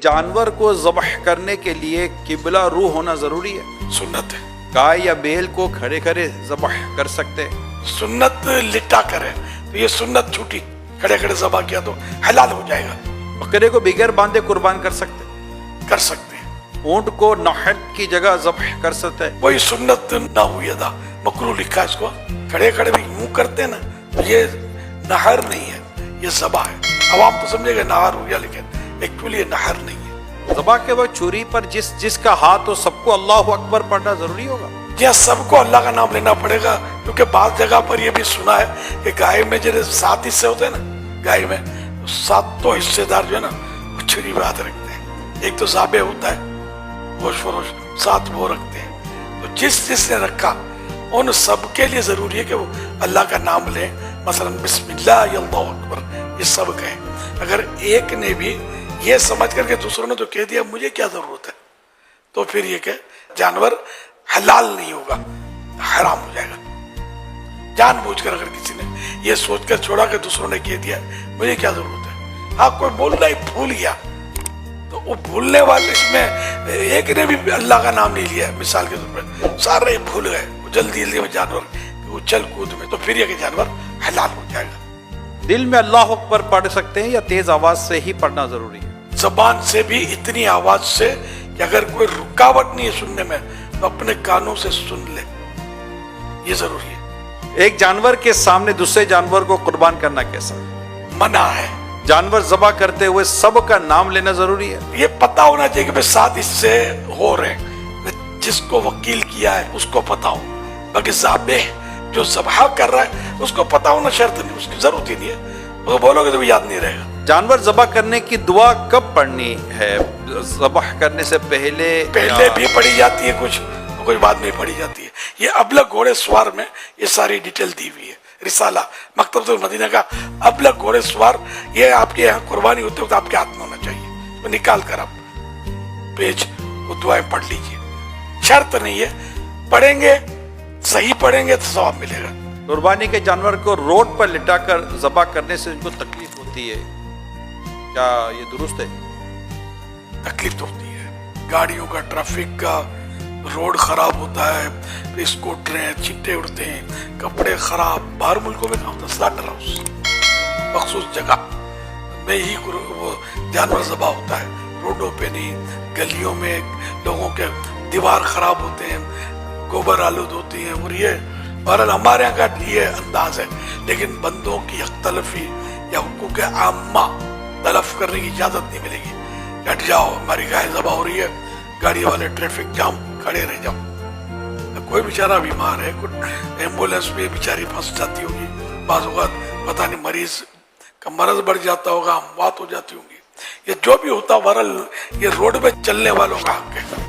جانور کو ذبح کرنے کے لیے قبلہ رو ہونا ضروری ہے؟ سنت ہے. گائے یا بیل کو کھڑے کھڑے ذبح کر سکتے ہیں؟ سنت لٹا کرے تو یہ سنت چھوٹی، کھڑے کھڑے ذبح کیا تو حلال ہو جائے گا. بکرے کو بغیر باندھے قربان کر سکتے ہیں؟ کر سکتے ہیں. اونٹ کو نحر کی جگہ ذبح کر سکتے ہیں؟ وہی سنت نہ ہوئی ادا، مکروہ لکھا ہے اس کو. کھڑے کھڑے بھی یوں کرتے ہیں نا، یہ نہر نہیں ہے، یہ ذبح ہے. عوام تو سمجھے گا نہر ہو گیا، لیکن ایکچولی یہ نہر نہیں ہے. ذبح کے وقت چھری پر جس کا ہاتھ ہو سب کو اللہ اکبر پڑھنا ضروری ہوگا؟ یہ سب کو اللہ کا نام لینا پڑے گا، کیونکہ بعض جگہ پر یہ بھی سنا ہے کہ گائے میں جو 7 حصے ہوتے ہیں نا، گائے میں 7 حصے دار جو ہے نا وہ چھری پہ ہاتھ رکھتے ہیں. ایک تو ذابح ہوتا ہے گوشت فروش، 7 وہ رکھتے ہیں. تو جس نے رکھا ان سب کے لیے ضروری ہے کہ وہ اللہ کا نام لیں. مثلا بسم اللہ یا اللہ اکبر یہ سب کہیں. اگر ایک نے بھی یہ سمجھ کر کے دوسروں نے تو کہہ دیا مجھے کیا ضرورت ہے، تو پھر یہ کہ جانور حلال نہیں ہوگا، حرام ہو جائے گا. جان بوجھ کر اگر کسی نے یہ سوچ کر چھوڑا کہ دوسروں نے کہہ دیا مجھے کیا ضرورت ہے. ہاں کوئی بولنا ہی بھول گیا تو وہ بھولنے والے اس میں ایک نے بھی اللہ کا نام نہیں لیا، مثال کے طور پر سارے بھول گئے جلدی میں جانور چل کود میں، تو پھر یہ کہ جانور حلال ہو جائے گا. دل میں اللہ اکبر پڑھ سکتے ہیں یا تیز آواز سے ہی پڑھنا ضروری ہے؟ زبان سے بھی اتنی آواز سے کہ اگر کوئی رکاوٹ نہیں ہے سننے میں تو اپنے کانوں سے سن لے، یہ ضروری ہے. ایک جانور کے سامنے دوسرے جانور کو قربان کرنا کیسا ہے؟ منع ہے. جانور ذبح کرتے ہوئے سب کا نام لینا ضروری ہے؟ یہ پتا ہونا چاہیے کہ 7 حصے ہو رہے ہیں، جس کو وکیل کیا ہے اس کو پتا ہو. باقی ذابح جو ذبح کر رہا ہے اس کو پتا ہونا شرط نہیں، اس کی ضرورت ہی نہیں ہے. وہ بولو گے تو بھی یاد نہیں رہے گا. جانور ذبح کرنے کی دعا کب پڑھنی ہے؟ ذبح کرنے سے پہلے بھی پڑھی جاتی ہے، کچھ بعد میں پڑھی جاتی ہے. یہ ابلغ گھوڑے سوار میں یہ ساری ڈیٹیل دی ہوئی ہے. رسالہ مکتبۃ المدینہ کا ابلغ گھوڑے سوار، یہ آپ کے یہاں قربانی ہوتے وقت آپ کے ہاتھ میں ہونا چاہیے. تو نکال کر آپ پیج وہ دعائیں پڑھ لیجیے. شرط نہیں ہے، پڑھیں گے صحیح پڑھیں گے تو ثواب ملے گا. قربانی کے جانور کو روڈ پر لٹا کر ذبح کرنے سے ان کو تکلیف ہوتی ہے، کیا یہ درست ہے؟ تکلیف تو ہوتی ہے، گاڑیوں کا، ٹریفک کا، روڈ خراب ہوتا ہے، اسکوٹریں چٹے اڑتے ہیں، کپڑے خراب. باہر ملکوں میں کہاں ہوتا ہے سلاٹر ہاؤس، مخصوص جگہ میں ہی وہ جانور ذبح ہوتا ہے. روڈوں پہ نہیں، گلیوں میں لوگوں کے دیوار خراب ہوتے ہیں، گوبر آلود ہوتی ہیں. اور یہ بہرحال ہمارے یہاں کا یہ انداز ہے، لیکن بندوں کی حق تلفی یا حقوق عامہ تلف کرنے کی اجازت نہیں ملے گی. ہٹ جاؤ ہماری گائے ذبح ہو رہی ہے، گاڑی والے ٹریفک جام کھڑے رہ جاؤ. کوئی بیچارہ بیمار ہے، کوئی ایمبولینس میں بیچاری پھنس جاتی ہوگی، بعض اوقات پتہ نہیں مریض کا مرض بڑھ جاتا ہوگا، اموات ہو جاتی ہوگی. یہ جو بھی ہوتا بہرحال یہ روڈ پہ چلنے والوں کا حق ہے.